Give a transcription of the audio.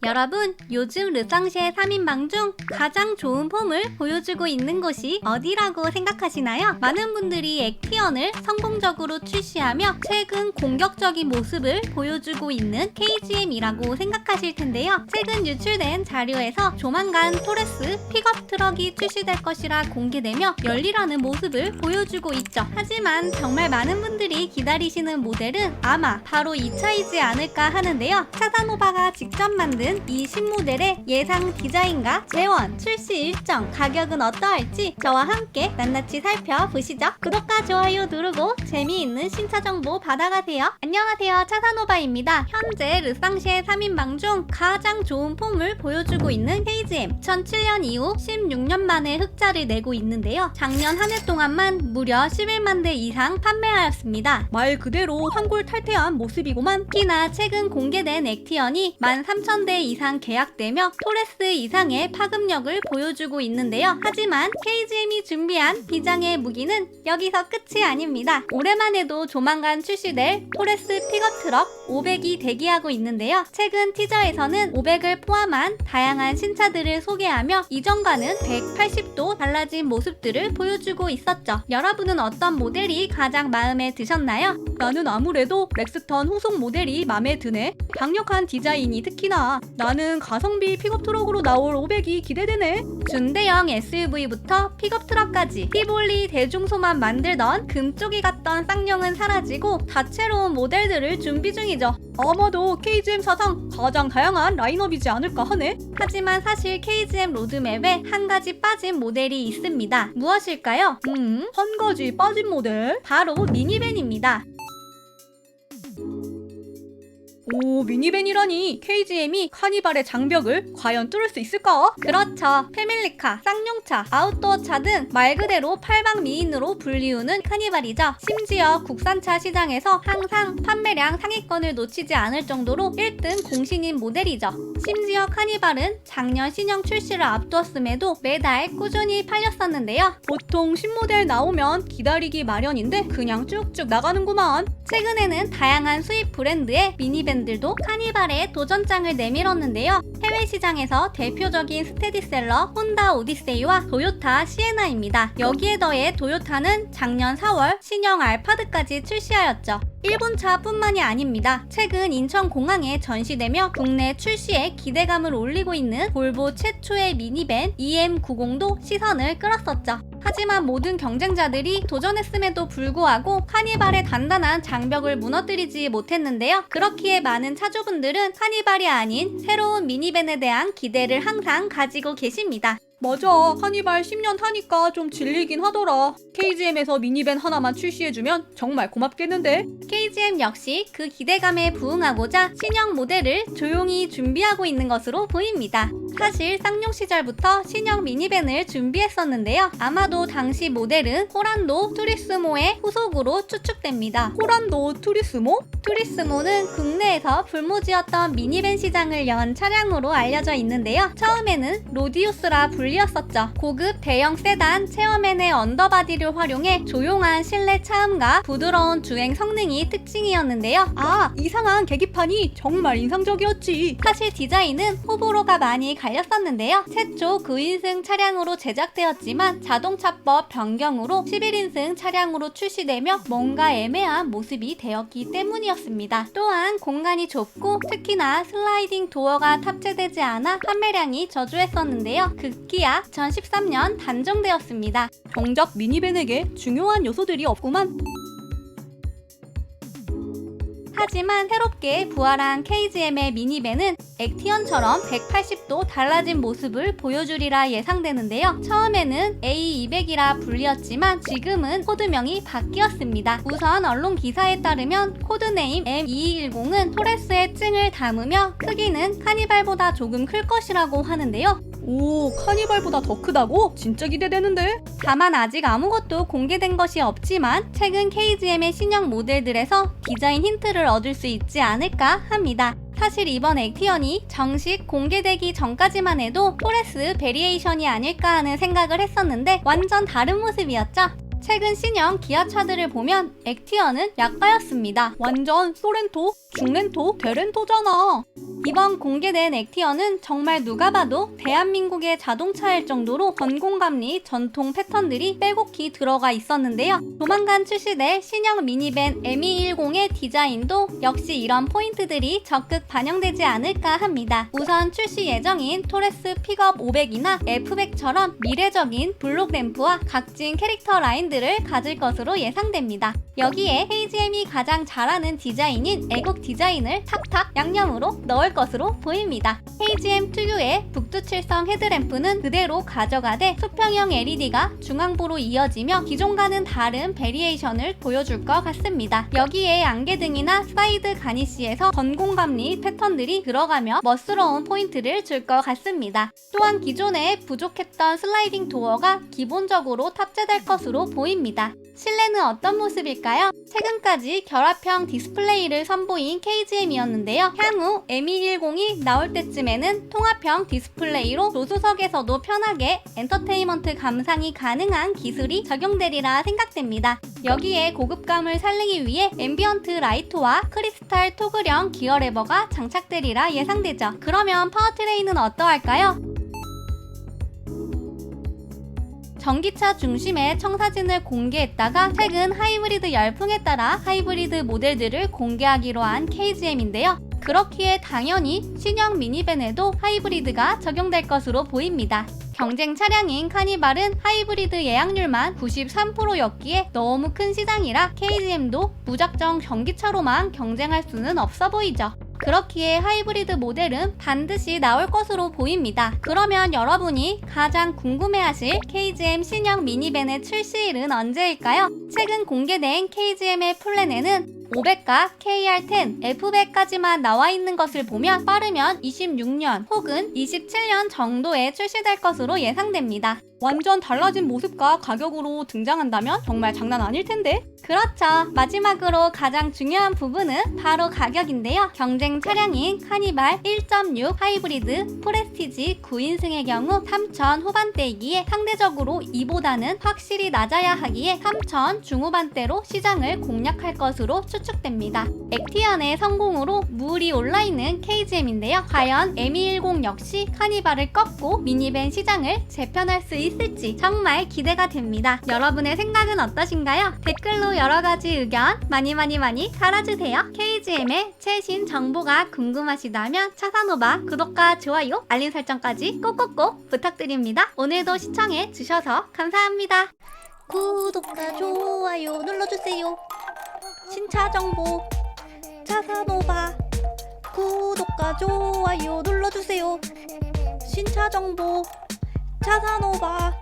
여러분, 요즘 르상시의 3인방 중 가장 좋은 폼을 보여주고 있는 곳이 어디라고 생각하시나요? 많은 분들이 액티언을 성공적으로 출시하며 최근 공격적인 모습을 보여주고 있는 KGM이라고 생각하실 텐데요. 최근 유출된 자료에서 조만간 토레스 픽업 트럭이 출시될 것이라 공개되며 열일하는 모습을 보여주고 있죠. 하지만 정말 많은 분들이 기다리시는 모델은 아마 바로 이 차이지 않을까 하는데요. 차사노바가 직접 만든 이 신모델의 예상 디자인과 재원, 출시 일정, 가격은 어떠할지 저와 함께 낱낱이 살펴보시죠. 구독과 좋아요 누르고 재미있는 신차 정보 받아가세요. 안녕하세요, 차사노바입니다. 현재 르상시의 3인방 중 가장 좋은 폼을 보여주고 있는 KGM. 2007년 이후 16년 만에 흑자를 내고 있는데요. 작년 한 해 동안만 무려 11만 대 이상 판매하였습니다. 말 그대로 환골탈태한 모습이고만. 특히나 최근 공개된 액티언이 13,000대 이상 계약되며 토레스 이상의 파급력을 보여주고 있는데요. 하지만 KGM이 준비한 비장의 무기는 여기서 끝이 아닙니다. 올해만 해도 조만간 출시될 토레스 픽업 트럭 500이 대기하고 있는데요. 최근 티저에서는 500을 포함한 다양한 신차들을 소개하며 이전과는 180도 달라진 모습들을 보여주고 있었죠. 여러분은 어떤 모델이 가장 마음에 드셨나요? 나는 아무래도 렉스턴 후속 모델이 마음에 드네. 강력한 디자인이 특히나. 나는 가성비 픽업 트럭으로 나올 500이 기대되네. 준대형 SUV부터 픽업 트럭까지 티볼리 대중소만 만들던 금쪽이 같던 쌍용은 사라지고 다채로운 모델들을 준비 중이죠. 아마도 KGM 사상 가장 다양한 라인업이지 않을까 하네. 하지만 사실 KGM 로드맵에 한 가지 빠진 모델이 있습니다. 무엇일까요? 한 가지 빠진 모델? 바로 미니밴입니다. 오, 미니밴이라니. KGM이 카니발의 장벽을 과연 뚫을 수 있을까? 그렇죠. 패밀리카, 쌍용차, 아웃도어차 등 말 그대로 팔방미인으로 불리우는 카니발이죠. 심지어 국산차 시장에서 항상 판매량 상위권을 놓치지 않을 정도로 1등 공신인 모델이죠. 심지어 카니발은 작년 신형 출시를 앞두었음에도 매달 꾸준히 팔렸었는데요. 보통 신모델 나오면 기다리기 마련인데 그냥 쭉쭉 나가는구만. 최근에는 다양한 수입 브랜드의 미니밴들도 카니발에 도전장을 내밀었는데요. 해외 시장에서 대표적인 스테디셀러 혼다 오디세이와 도요타 시에나입니다. 여기에 더해 도요타는 작년 4월 신형 알파드까지 출시하였죠. 일본차뿐만이 아닙니다. 최근 인천공항에 전시되며 국내 출시에 기대감을 올리고 있는 볼보 최초의 미니밴 EM90도 시선을 끌었었죠. 하지만 모든 경쟁자들이 도전했음에도 불구하고 카니발의 단단한 장벽을 무너뜨리지 못했는데요. 그렇기에 많은 차주분들은 카니발이 아닌 새로운 미니밴에 대한 기대를 항상 가지고 계십니다. 맞아, 카니발 10년 타니까 좀 질리긴 하더라. KGM에서 미니밴 하나만 출시해주면 정말 고맙겠는데? KGM 역시 그 기대감에 부응하고자 신형 모델을 조용히 준비하고 있는 것으로 보입니다. 사실 쌍용 시절부터 신형 미니밴을 준비했었는데요. 아마도 당시 모델은 호란도 투리스모의 후속으로 추측됩니다. 호란도 투리스모? 투리스모는 국내에서 불모지였던 미니밴 시장을 연 차량으로 알려져 있는데요. 처음에는 로디우스라 불리었었죠. 고급 대형 세단 체어맨의 언더바디를 활용해 조용한 실내 차음과 부드러운 주행 성능이 특징이었는데요. 아, 이상한 계기판이 정말 인상적이었지. 사실 디자인은 호불호가 많이 갈렸었는데요. 최초 9인승 차량으로 제작되었지만 자동차법 변경으로 11인승 차량으로 출시되며 뭔가 애매한 모습이 되었기 때문이었습니다. 또한 공간이 좁고 특히나 슬라이딩 도어가 탑재되지 않아 판매량이 저조했었는데요. 급기야 2013년 단종되었습니다. 정작 미니밴에게 중요한 요소들이 없구만. 하지만 새롭게 부활한 KGM의 미니밴은 액티언처럼 180도 달라진 모습을 보여주리라 예상되는데요. 처음에는 A200이라 불리었지만 지금은 코드명이 바뀌었습니다. 우선 언론 기사에 따르면 코드네임 M2210은 토레스의 층을 담으며 크기는 카니발보다 조금 클 것이라고 하는데요. 오, 카니발보다 더 크다고? 진짜 기대되는데? 다만 아직 아무것도 공개된 것이 없지만 최근 KGM의 신형 모델들에서 디자인 힌트를 얻을 수 있지 않을까 합니다. 사실 이번 액티언이 정식 공개되기 전까지만 해도 토레스 베리에이션이 아닐까 하는 생각을 했었는데 완전 다른 모습이었죠. 최근 신형 기아차들을 보면 액티언은 약가였습니다. 완전 소렌토, 중렌토, 대렌토잖아. 이번 공개된 액티어는 정말 누가 봐도 대한민국의 자동차일 정도로 전공감리 전통 패턴들이 빼곡히 들어가 있었는데요. 조만간 출시될 신형 미니밴 M210의 디자인도 역시 이런 포인트들이 적극 반영되지 않을까 합니다. 우선 출시 예정인 토레스 픽업 500이나 F100처럼 미래적인 블록 램프와 각진 캐릭터 라인들을 가질 것으로 예상됩니다. 여기에 KGM이 가장 잘하는 디자인인 애국 디자인을 탁탁 양념으로 넣을 것으로 보입니다. KGM 특유의 북두칠성 헤드램프는 그대로 가져가되 수평형 LED가 중앙부로 이어지며 기존과는 다른 베리에이션을 보여줄 것 같습니다. 여기에 안개등이나 사이드 가니시에서 전공감리 패턴들이 들어가며 멋스러운 포인트를 줄 것 같습니다. 또한 기존에 부족했던 슬라이딩 도어가 기본적으로 탑재될 것으로 보입니다. 실내는 어떤 모습일까요? 최근까지 결합형 디스플레이를 선보인 KGM이었는데요. 향후 M210이 나올 때쯤에는 통합형 디스플레이로 조수석에서도 편하게 엔터테인먼트 감상이 가능한 기술이 적용되리라 생각됩니다. 여기에 고급감을 살리기 위해 앰비언트 라이트와 크리스탈 토글형 기어 레버가 장착되리라 예상되죠. 그러면 파워트레인은 어떠할까요? 전기차 중심의 청사진을 공개했다가 최근 하이브리드 열풍에 따라 하이브리드 모델들을 공개하기로 한 KGM인데요. 그렇기에 당연히 신형 미니밴에도 하이브리드가 적용될 것으로 보입니다. 경쟁 차량인 카니발은 하이브리드 예약률만 93%였기에 너무 큰 시장이라 KGM도 무작정 전기차로만 경쟁할 수는 없어 보이죠. 그렇기에 하이브리드 모델은 반드시 나올 것으로 보입니다. 그러면 여러분이 가장 궁금해하실 KGM 신형 미니밴의 출시일은 언제일까요? 최근 공개된 KGM의 플랜에는 500과 KR10, F100까지만 나와 있는 것을 보면 빠르면 26년 혹은 27년 정도에 출시될 것으로 예상됩니다. 완전 달라진 모습과 가격으로 등장한다면 정말 장난 아닐 텐데. 그렇죠. 마지막으로 가장 중요한 부분은 바로 가격인데요. 경쟁 차량인 카니발 1.6 하이브리드 프레스티지 9인승의 경우 3천 후반대이기에 상대적으로 이보다는 확실히 낮아야 하기에 3천 중후반대로 시장을 공략할 것으로 추측됩니다. 액티언의 성공으로 물이 올라있는 KGM인데요. 과연 M210 역시 카니발을 꺾고 미니밴 시장을 재편할 수 있을지 정말 기대가 됩니다. 여러분의 생각은 어떠신가요? 댓글로 여러가지 의견 많이 달아주세요. KGM의 최신 정보가 궁금하시다면 차산오바 구독과 좋아요, 알림 설정까지 꼭꼭꼭 부탁드립니다. 오늘도 시청해주셔서 감사합니다. 구독과 좋아요 눌러주세요. 신차 정보 차산오바 구독과 좋아요 눌러주세요. 신차 정보 차산오바